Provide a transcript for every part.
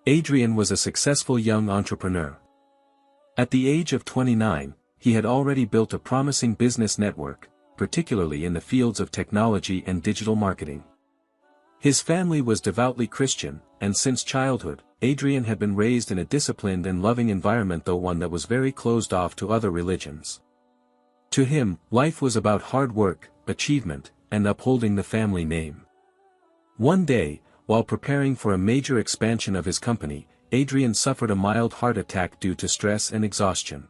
Adrian was a successful young entrepreneur. At the age of 29, he had already built a promising business network, particularly in the fields of technology and digital marketing. His family was devoutly Christian, and since childhood, Adrian had been raised in a disciplined and loving environment, though one that was very closed off to other religions. To him, life was about hard work, achievement, and upholding the family name. One day, while preparing for a major expansion of his company, Adrian suffered a mild heart attack due to stress and exhaustion.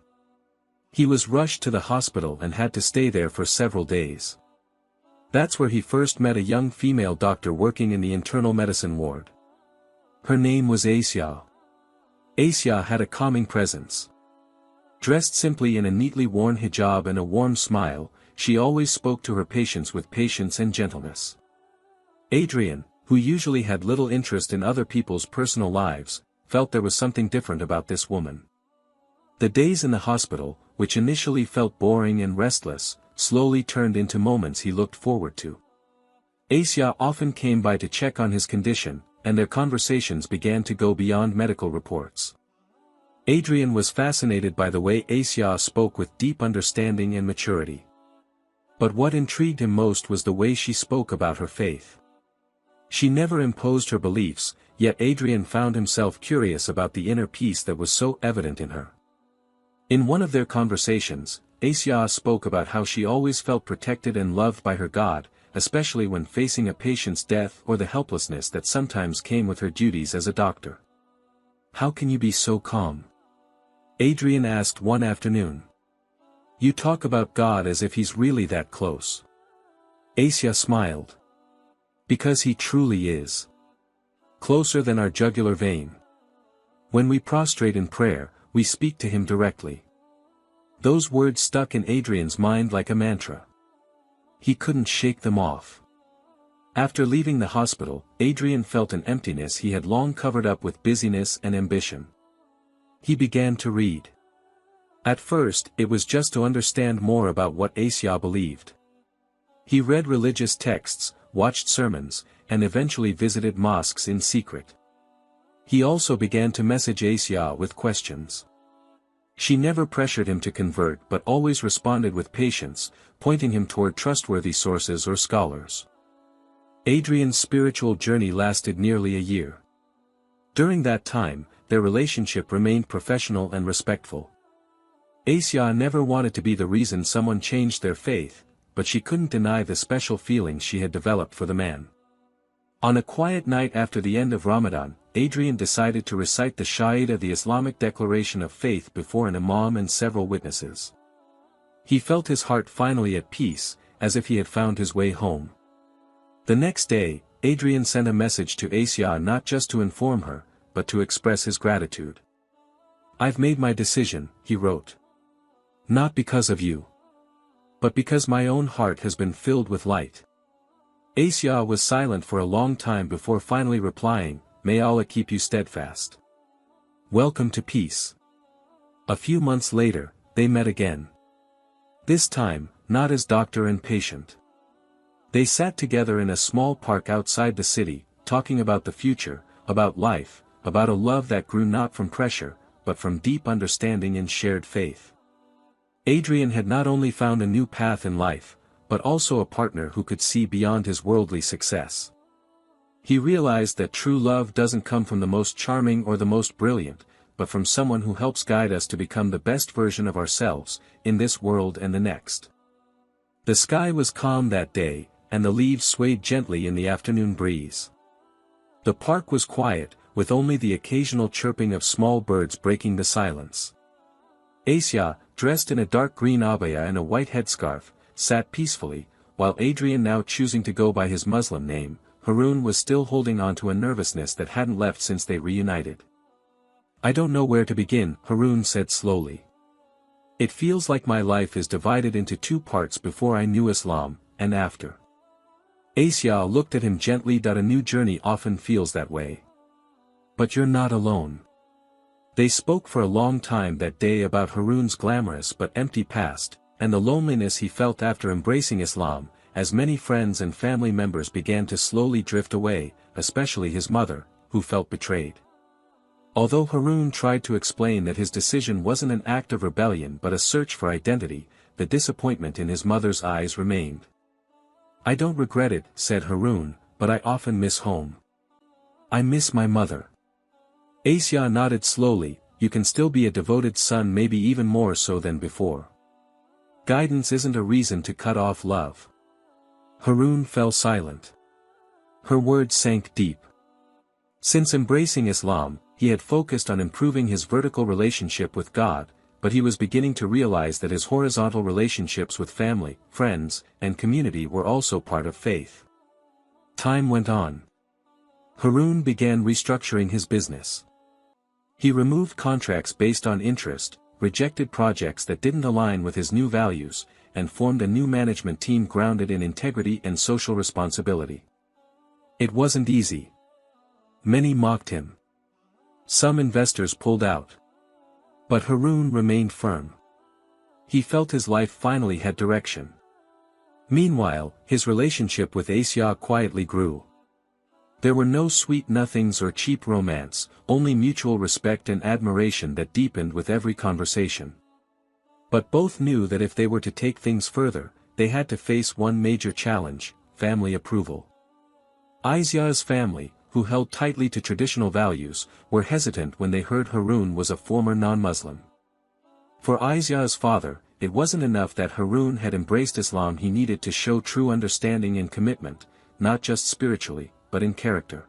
He was rushed to the hospital and had to stay there for several days. That's where he first met a young female doctor working in the internal medicine ward. Her name was Asia. Asia had a calming presence. Dressed simply in a neatly worn hijab and a warm smile, she always spoke to her patients with patience and gentleness. Adrian, who usually had little interest in other people's personal lives, felt there was something different about this woman. The days in the hospital, which initially felt boring and restless, slowly turned into moments he looked forward to. Asia often came by to check on his condition, and their conversations began to go beyond medical reports. Adrian was fascinated by the way Asia spoke with deep understanding and maturity. But what intrigued him most was the way she spoke about her faith. She never imposed her beliefs, yet Adrian found himself curious about the inner peace that was so evident in her. In one of their conversations, Asia spoke about how she always felt protected and loved by her God, especially when facing a patient's death or the helplessness that sometimes came with her duties as a doctor. "How can you be so calm?" Adrian asked one afternoon. "You talk about God as if he's really that close." Asia smiled. "Because he truly is. Closer than our jugular vein. When we prostrate in prayer, we speak to him directly." Those words stuck in Adrian's mind like a mantra. He couldn't shake them off. After leaving the hospital, Adrian felt an emptiness he had long covered up with busyness and ambition. He began to read. At first, it was just to understand more about what Asia believed. He read religious texts, watched sermons, and eventually visited mosques in secret. He also began to message Asia with questions. She never pressured him to convert but always responded with patience, pointing him toward trustworthy sources or scholars. Adrian's spiritual journey lasted nearly a year. During that time, their relationship remained professional and respectful. Asia never wanted to be the reason someone changed their faith, but she couldn't deny the special feelings she had developed for the man. On a quiet night after the end of Ramadan, Adrian decided to recite the Shahada, the Islamic declaration of faith, before an imam and several witnesses. He felt his heart finally at peace, as if he had found his way home. The next day, Adrian sent a message to Asia, not just to inform her, but to express his gratitude. "I've made my decision," he wrote. "Not because of you, but because my own heart has been filled with light." Asia was silent for a long time before finally replying, "May Allah keep you steadfast. Welcome to peace." A few months later, they met again. This time, not as doctor and patient. They sat together in a small park outside the city, talking about the future, about life, about a love that grew not from pressure, but from deep understanding and shared faith. Adrian had not only found a new path in life, but also a partner who could see beyond his worldly success. He realized that true love doesn't come from the most charming or the most brilliant, but from someone who helps guide us to become the best version of ourselves, in this world and the next. The sky was calm that day, and the leaves swayed gently in the afternoon breeze. The park was quiet, with only the occasional chirping of small birds breaking the silence. Asia, dressed in a dark green abaya and a white headscarf, sat peacefully, while Adrian, now choosing to go by his Muslim name, Harun, was still holding on to a nervousness that hadn't left since they reunited. "I don't know where to begin," Harun said slowly. "It feels like my life is divided into two parts: before I knew Islam, and after." Asia looked at him gently. "A new journey often feels that way. But you're not alone." They spoke for a long time that day about Harun's glamorous but empty past, and the loneliness he felt after embracing Islam, as many friends and family members began to slowly drift away, especially his mother, who felt betrayed. Although Harun tried to explain that his decision wasn't an act of rebellion but a search for identity, the disappointment in his mother's eyes remained. "I don't regret it," said Harun, "but I often miss home. I miss my mother." Asya nodded slowly. "You can still be a devoted son, maybe even more so than before. Guidance isn't a reason to cut off love." Harun fell silent. Her words sank deep. Since embracing Islam, he had focused on improving his vertical relationship with God, but he was beginning to realize that his horizontal relationships with family, friends, and community were also part of faith. Time went on. Harun began restructuring his business. He removed contracts based on interest, rejected projects that didn't align with his new values, and formed a new management team grounded in integrity and social responsibility. It wasn't easy. Many mocked him. Some investors pulled out. But Harun remained firm. He felt his life finally had direction. Meanwhile, his relationship with Asya quietly grew. There were no sweet nothings or cheap romance, only mutual respect and admiration that deepened with every conversation. But both knew that if they were to take things further, they had to face one major challenge: family approval. Asya's family, who held tightly to traditional values, were hesitant when they heard Harun was a former non-Muslim. For Asya's father, it wasn't enough that Harun had embraced Islam, he needed to show true understanding and commitment, not just spiritually, but in character.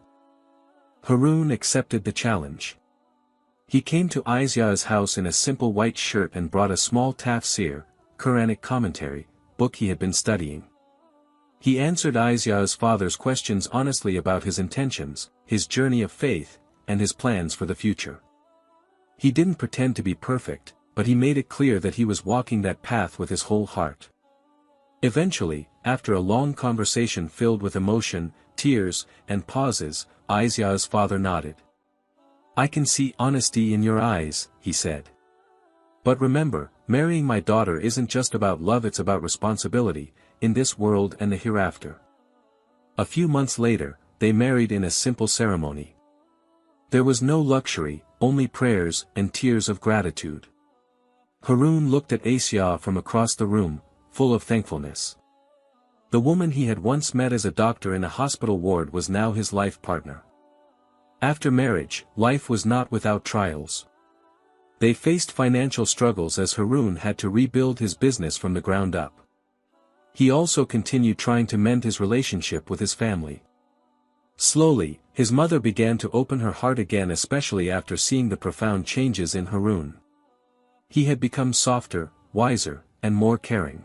Harun accepted the challenge. He came to Asya's house in a simple white shirt and brought a small tafsir, Quranic commentary, book he had been studying. He answered Asya's father's questions honestly about his intentions, his journey of faith, and his plans for the future. He didn't pretend to be perfect, but he made it clear that he was walking that path with his whole heart. Eventually, after a long conversation filled with emotion, tears, and pauses, Asya's father nodded. "I can see honesty in your eyes," he said. "But remember, marrying my daughter isn't just about love, it's about responsibility, in this world and the hereafter." A few months later, they married in a simple ceremony. There was no luxury, only prayers and tears of gratitude. Harun looked at Asya from across the room, full of thankfulness. The woman he had once met as a doctor in a hospital ward was now his life partner. After marriage, life was not without trials. They faced financial struggles as Harun had to rebuild his business from the ground up. He also continued trying to mend his relationship with his family. Slowly, his mother began to open her heart again, especially after seeing the profound changes in Harun. He had become softer, wiser, and more caring.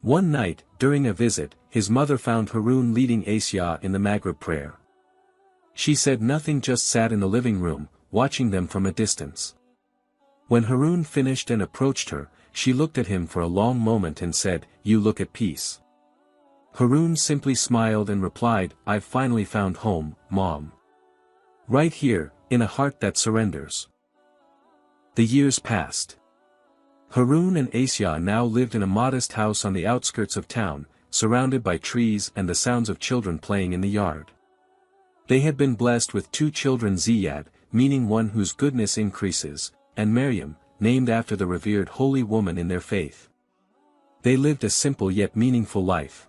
One night, during a visit, his mother found Harun leading Asya in the Maghrib prayer. She said nothing, just sat in the living room, watching them from a distance. When Harun finished and approached her, she looked at him for a long moment and said, "You look at peace." Harun simply smiled and replied, "I've finally found home, Mom. Right here, in a heart that surrenders." The years passed. Harun and Asya now lived in a modest house on the outskirts of town, surrounded by trees and the sounds of children playing in the yard. They had been blessed with 2 children, Ziyad, meaning one whose goodness increases, and Maryam, named after the revered holy woman in their faith. They lived a simple yet meaningful life.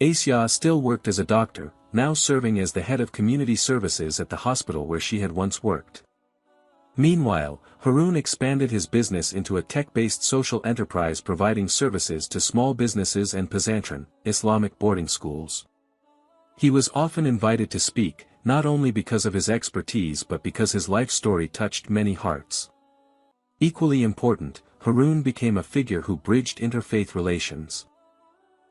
Asya still worked as a doctor, now serving as the head of community services at the hospital where she had once worked. Meanwhile, Harun expanded his business into a tech-based social enterprise providing services to small businesses and Pesantren, Islamic boarding schools. He was often invited to speak, not only because of his expertise but because his life story touched many hearts. Equally important, Harun became a figure who bridged interfaith relations.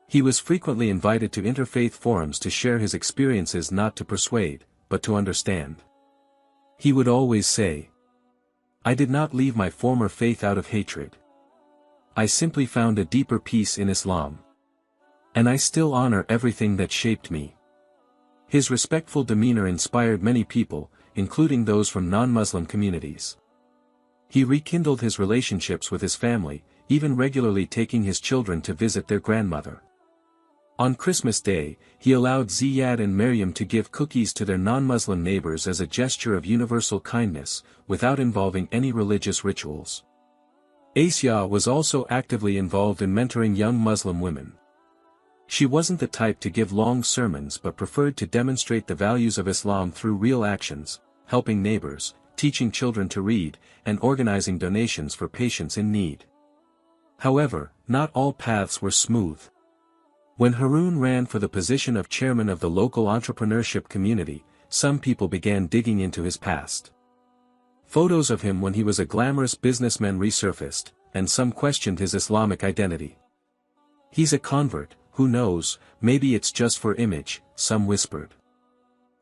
He was frequently invited to interfaith forums to share his experiences, not to persuade, but to understand. He would always say, "I did not leave my former faith out of hatred. I simply found a deeper peace in Islam. And I still honor everything that shaped me." His respectful demeanor inspired many people, including those from non-Muslim communities. He rekindled his relationships with his family, even regularly taking his children to visit their grandmother. On Christmas Day, he allowed Ziyad and Maryam to give cookies to their non-Muslim neighbors as a gesture of universal kindness, without involving any religious rituals. Asia was also actively involved in mentoring young Muslim women. She wasn't the type to give long sermons but preferred to demonstrate the values of Islam through real actions, helping neighbors, teaching children to read, and organizing donations for patients in need. However, not all paths were smooth. When Harun ran for the position of chairman of the local entrepreneurship community, some people began digging into his past. Photos of him when he was a glamorous businessman resurfaced, and some questioned his Islamic identity. "He's a convert, who knows, maybe it's just for image," some whispered.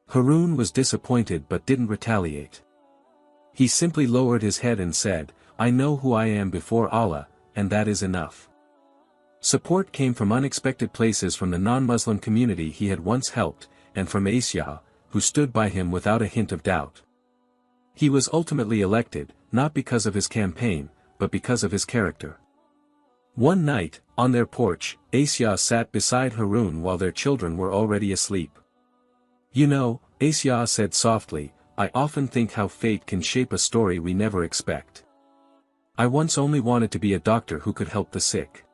Harun was disappointed but didn't retaliate. He simply lowered his head and said, "I know who I am before Allah, and that is enough." Support came from unexpected places from the non-Muslim community he had once helped, and from Asia, who stood by him without a hint of doubt. He was ultimately elected, not because of his campaign, but because of his character. One night, on their porch, Asia sat beside Harun while their children were already asleep. "You know," Asia said softly, "I often think how fate can shape a story we never expect. I once only wanted to be a doctor who could help the sick.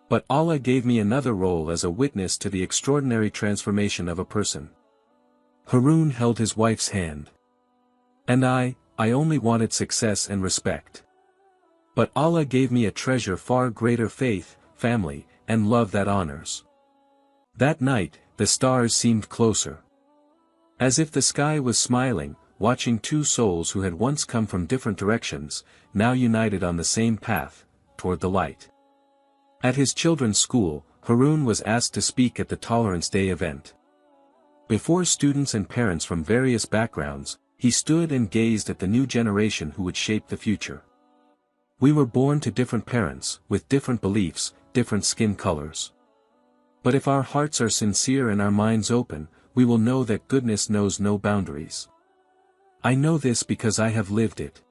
But Allah gave me another role as a witness to the extraordinary transformation of a person." Harun held his wife's hand. "And I only wanted success and respect. But Allah gave me a treasure far greater: faith, family, and love that honors." That night, the stars seemed closer. As if the sky was smiling, watching two souls who had once come from different directions, now united on the same path, toward the light. At his children's school, Harun was asked to speak at the Tolerance Day event. Before students and parents from various backgrounds, he stood and gazed at the new generation who would shape the future. "We were born to different parents, with different beliefs, different skin colors. But if our hearts are sincere and our minds open, we will know that goodness knows no boundaries. I know this because I have lived it."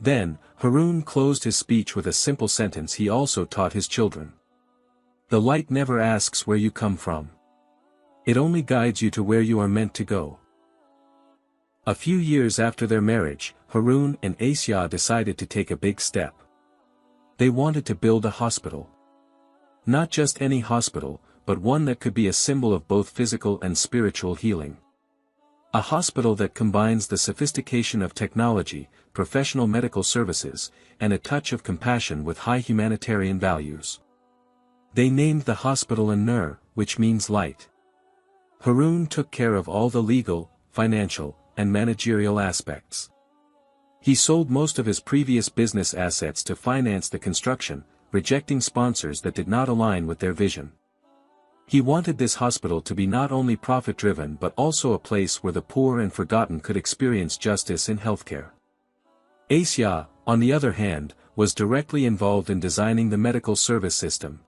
Then, Harun closed his speech with a simple sentence he also taught his children. "The light never asks where you come from. It only guides you to where you are meant to go." A few years after their marriage, Harun and Asia decided to take a big step. They wanted to build a hospital. Not just any hospital, but one that could be a symbol of both physical and spiritual healing. A hospital that combines the sophistication of technology, professional medical services, and a touch of compassion with high humanitarian values. They named the hospital An-Nur, which means light. Harun took care of all the legal, financial, and managerial aspects. He sold most of his previous business assets to finance the construction, rejecting sponsors that did not align with their vision. He wanted this hospital to be not only profit-driven but also a place where the poor and forgotten could experience justice in healthcare. Asia, on the other hand, was directly involved in designing the medical service system.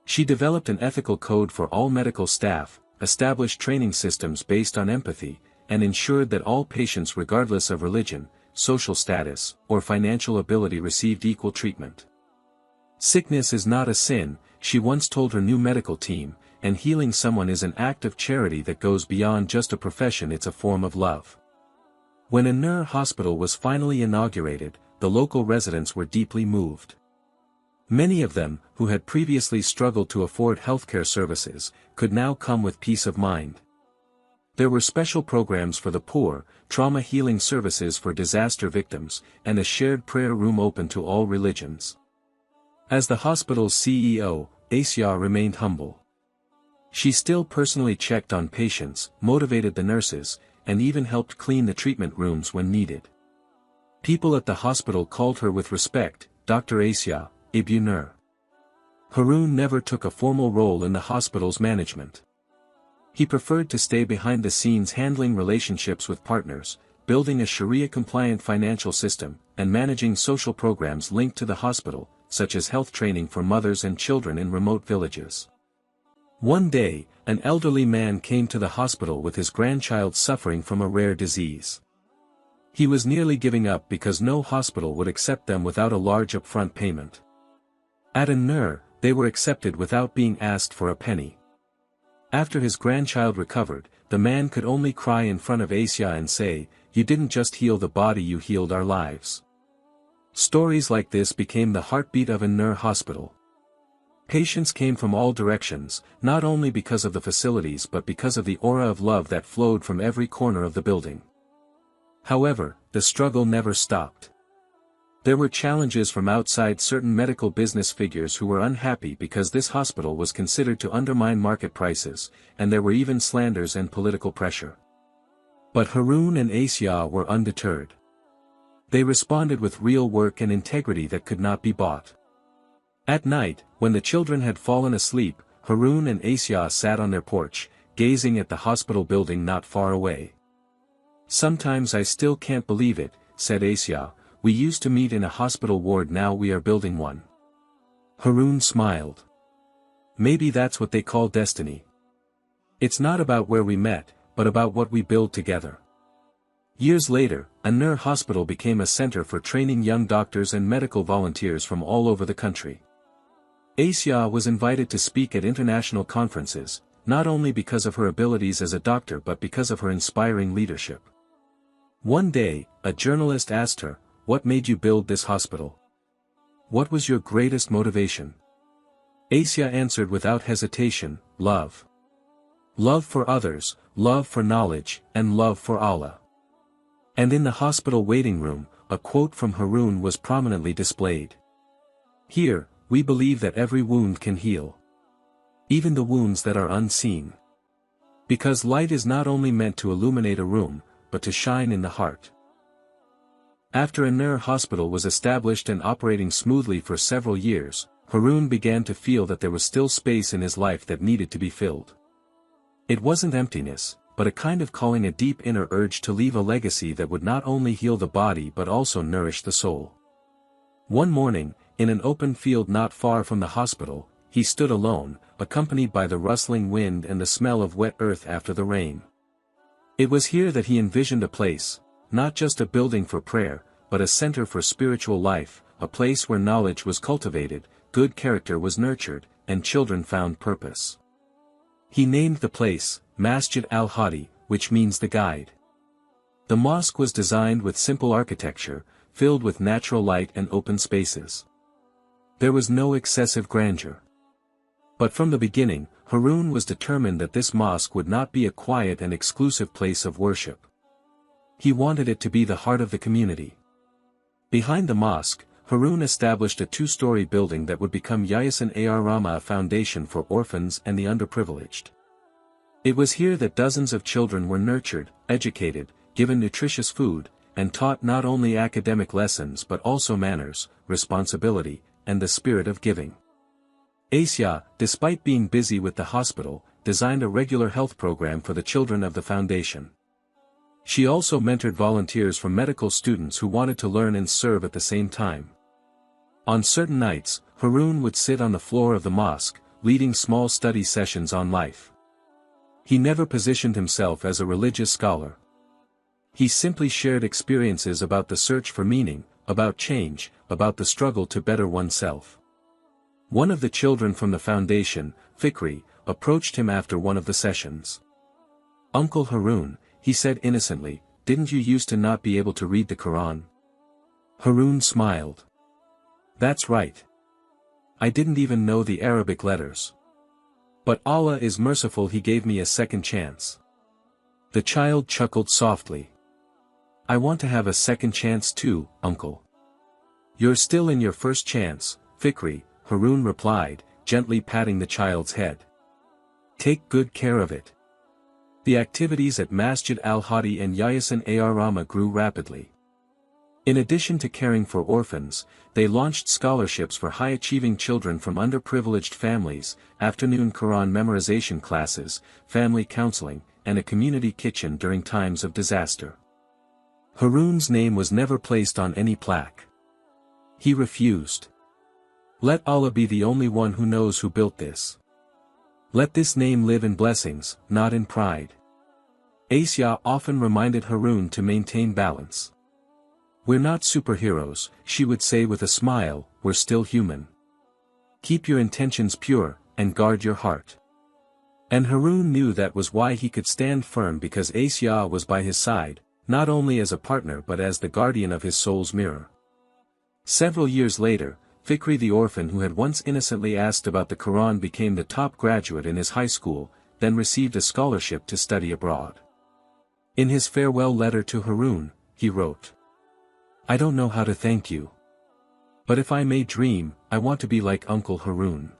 She developed an ethical code for all medical staff, established training systems based on empathy, and ensured that all patients regardless of religion, social status, or financial ability received equal treatment. "Sickness is not a sin," she once told her new medical team, "and healing someone is an act of charity that goes beyond just a profession, it's a form of love." When An-Nur Hospital was finally inaugurated, the local residents were deeply moved. Many of them, who had previously struggled to afford healthcare services, could now come with peace of mind. There were special programs for the poor, trauma healing services for disaster victims, and a shared prayer room open to all religions. As the hospital's CEO, Asia remained humble. She still personally checked on patients, motivated the nurses, and even helped clean the treatment rooms when needed. People at the hospital called her with respect, Dr. Asia, Ibn Nur. Harun never took a formal role in the hospital's management. He preferred to stay behind the scenes handling relationships with partners, building a Sharia-compliant financial system, and managing social programs linked to the hospital, such as health training for mothers and children in remote villages. One day, an elderly man came to the hospital with his grandchild suffering from a rare disease. He was nearly giving up because no hospital would accept them without a large upfront payment. At An-Nur, they were accepted without being asked for a penny. After his grandchild recovered, the man could only cry in front of Asia and say, "You didn't just heal the body, you healed our lives." Stories like this became the heartbeat of An-Nur Hospital. Patients came from all directions, not only because of the facilities but because of the aura of love that flowed from every corner of the building. However, the struggle never stopped. There were challenges from outside. Certain medical business figures who were unhappy because this hospital was considered to undermine market prices, and there were even slanders and political pressure. But Harun and Asia were undeterred. They responded with real work and integrity that could not be bought. At night, when the children had fallen asleep, Harun and Asia sat on their porch, gazing at the hospital building not far away. "Sometimes I still can't believe it," said Asia. "We used to meet in a hospital ward, now we are building one." Harun smiled. "Maybe that's what they call destiny. It's not about where we met, but about what we build together." Years later, An-Nur Hospital became a center for training young doctors and medical volunteers from all over the country. Asia was invited to speak at international conferences, not only because of her abilities as a doctor but because of her inspiring leadership. One day, a journalist asked her, "What made you build this hospital? What was your greatest motivation?" Asia answered without hesitation, "Love. Love for others, love for knowledge, and love for Allah." And in the hospital waiting room, a quote from Harun was prominently displayed. "Here, we believe that every wound can heal. Even the wounds that are unseen. Because light is not only meant to illuminate a room, but to shine in the heart." After An-Nur Hospital was established and operating smoothly for several years, Harun began to feel that there was still space in his life that needed to be filled. It wasn't emptiness, but a kind of calling, a deep inner urge to leave a legacy that would not only heal the body but also nourish the soul. One morning, in an open field not far from the hospital, he stood alone, accompanied by the rustling wind and the smell of wet earth after the rain. It was here that he envisioned a place, not just a building for prayer, but a center for spiritual life, a place where knowledge was cultivated, good character was nurtured, and children found purpose. He named the place, Masjid al-Hadi, which means the guide. The mosque was designed with simple architecture, filled with natural light and open spaces. There was no excessive grandeur. But from the beginning, Harun was determined that this mosque would not be a quiet and exclusive place of worship. He wanted it to be the heart of the community. Behind the mosque, Harun established a two-story building that would become Yayasan Ar-Rahma, a foundation for orphans and the underprivileged. It was here that dozens of children were nurtured, educated, given nutritious food, and taught not only academic lessons but also manners, responsibility, and the spirit of giving. Asia, despite being busy with the hospital, designed a regular health program for the children of the foundation. She also mentored volunteers from medical students who wanted to learn and serve at the same time. On certain nights, Harun would sit on the floor of the mosque, leading small study sessions on life. He never positioned himself as a religious scholar. He simply shared experiences about the search for meaning, about change, about the struggle to better oneself. One of the children from the foundation, Fikri, approached him after one of the sessions. "Uncle Harun," he said innocently, "didn't you used to not be able to read the Qur'an?" Harun smiled. "That's right. I didn't even know the Arabic letters. But Allah is merciful, He gave me a second chance." The child chuckled softly. "I want to have a second chance too, uncle." "You're still in your first chance, Fikri," Harun replied, gently patting the child's head. "Take good care of it." The activities at Masjid al-Hadi and Yayasan Ar-Rahma grew rapidly. In addition to caring for orphans, they launched scholarships for high-achieving children from underprivileged families, afternoon Quran memorization classes, family counseling, and a community kitchen during times of disaster. Harun's name was never placed on any plaque. He refused. "Let Allah be the only one who knows who built this. Let this name live in blessings, not in pride." Asia often reminded Harun to maintain balance. "We're not superheroes," she would say with a smile, "we're still human. Keep your intentions pure, and guard your heart. And Harun knew that was why he could stand firm, because Asiyah was by his side, not only as a partner but as the guardian of his soul's mirror. Several years later, Fikri the orphan who had once innocently asked about the Quran became the top graduate in his high school, then received a scholarship to study abroad. In his farewell letter to Harun, he wrote, "I don't know how to thank you. But if I may dream, I want to be like Uncle Harun.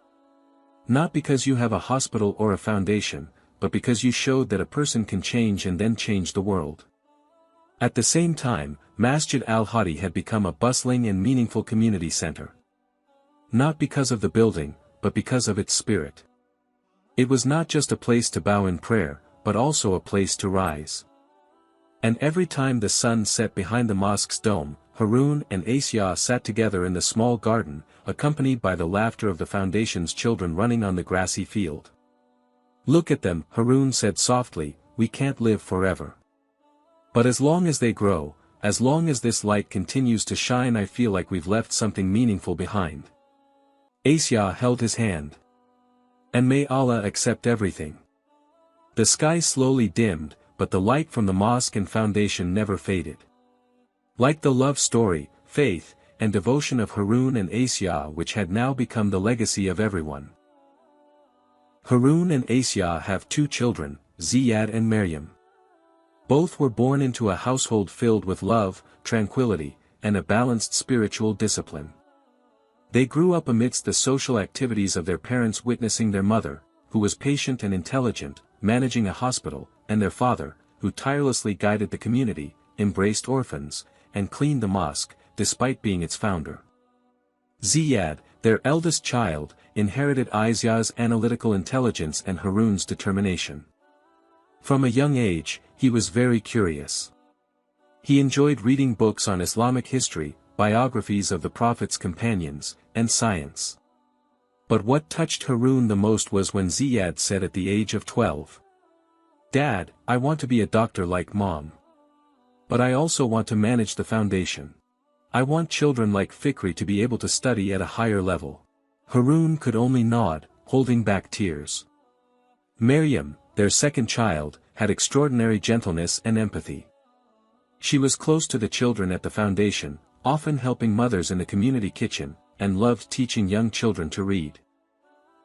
Not because you have a hospital or a foundation, but because you showed that a person can change and then change the world." At the same time, Masjid al-Hadi had become a bustling and meaningful community center. Not because of the building, but because of its spirit. It was not just a place to bow in prayer, but also a place to rise. And every time the sun set behind the mosque's dome, Harun and Asiyah sat together in the small garden, accompanied by the laughter of the foundation's children running on the grassy field. "Look at them," Harun said softly, "we can't live forever. But as long as they grow, as long as this light continues to shine, I feel like we've left something meaningful behind." Asiyah held his hand. "And may Allah accept everything." The sky slowly dimmed, but the light from the mosque and foundation never faded. Like the love story, faith, and devotion of Harun and Asiyah, which had now become the legacy of everyone. Harun and Asiyah have two children, Ziyad and Maryam. Both were born into a household filled with love, tranquility, and a balanced spiritual discipline. They grew up amidst the social activities of their parents, witnessing their mother, who was patient and intelligent, managing a hospital, and their father, who tirelessly guided the community, embraced orphans, and cleaned the mosque, despite being its founder. Ziyad, their eldest child, inherited Asiyah's analytical intelligence and Harun's determination. From a young age, he was very curious. He enjoyed reading books on Islamic history, biographies of the Prophet's companions, and science. But what touched Harun the most was when Ziyad said at the age of 12, "Dad, I want to be a doctor like Mom. But I also want to manage the foundation. I want children like Fikri to be able to study at a higher level." Harun could only nod, holding back tears. Maryam, their second child, had extraordinary gentleness and empathy. She was close to the children at the foundation, often helping mothers in the community kitchen, and loved teaching young children to read.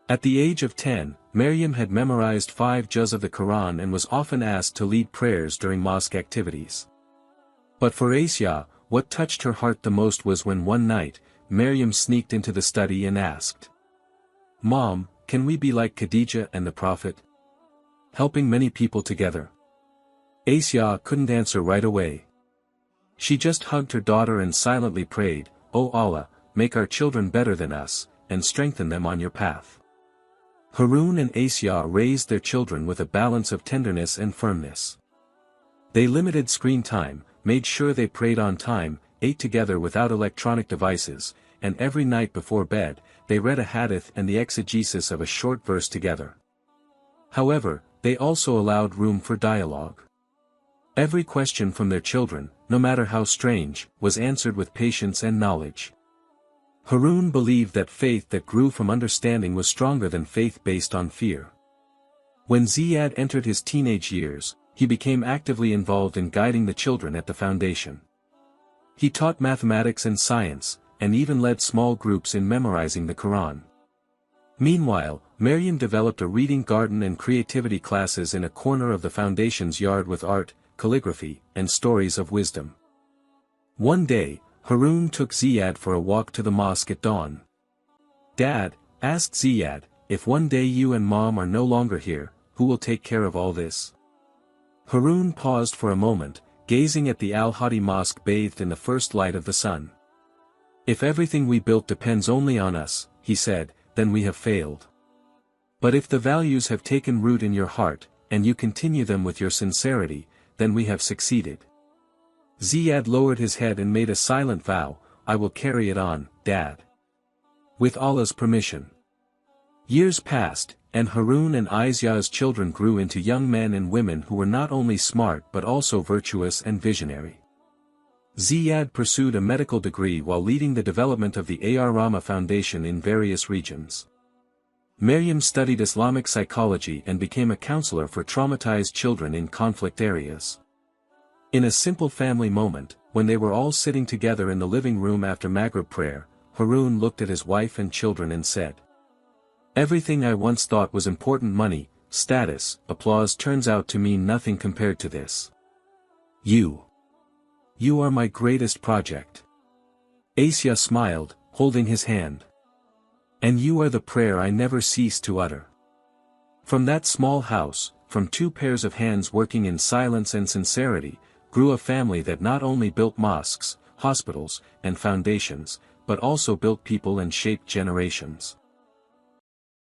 At the age of 10, Maryam had memorized 5 juz of the Quran and was often asked to lead prayers during mosque activities. But for Asiyah, what touched her heart the most was when one night, Maryam sneaked into the study and asked, "Mom, can we be like Khadijah and the Prophet? Helping many people together?" Asiyah couldn't answer right away. She just hugged her daughter and silently prayed, "O Allah, make our children better than us, and strengthen them on your path." Harun and Asiyah raised their children with a balance of tenderness and firmness. They limited screen time, made sure they prayed on time, ate together without electronic devices, and every night before bed, they read a hadith and the exegesis of a short verse together. However, they also allowed room for dialogue. Every question from their children, no matter how strange, was answered with patience and knowledge. Harun believed that faith that grew from understanding was stronger than faith based on fear. When Ziyad entered his teenage years, he became actively involved in guiding the children at the foundation. He taught mathematics and science, and even led small groups in memorizing the Quran. Meanwhile, Maryam developed a reading garden and creativity classes in a corner of the foundation's yard with art, calligraphy, and stories of wisdom. One day, Harun took Ziyad for a walk to the mosque at dawn. "Dad," asked Ziyad, "if one day you and Mom are no longer here, who will take care of all this?" Harun paused for a moment, gazing at the Al-Hadi mosque bathed in the first light of the sun. "If everything we built depends only on us," he said, "then we have failed. But if the values have taken root in your heart, and you continue them with your sincerity, then we have succeeded." Ziyad lowered his head and made a silent vow, "I will carry it on, Dad. With Allah's permission." Years passed, and Harun and Asiyah's children grew into young men and women who were not only smart but also virtuous and visionary. Ziyad pursued a medical degree while leading the development of the Rama Foundation in various regions. Maryam studied Islamic psychology and became a counselor for traumatized children in conflict areas. In a simple family moment, when they were all sitting together in the living room after Maghrib prayer, Harun looked at his wife and children and said, "Everything I once thought was important, money, status, applause, turns out to mean nothing compared to this. You are my greatest project." Asya smiled, holding his hand. "And you are the prayer I never cease to utter." From that small house, from two pairs of hands working in silence and sincerity, grew a family that not only built mosques, hospitals, and foundations, but also built people and shaped generations.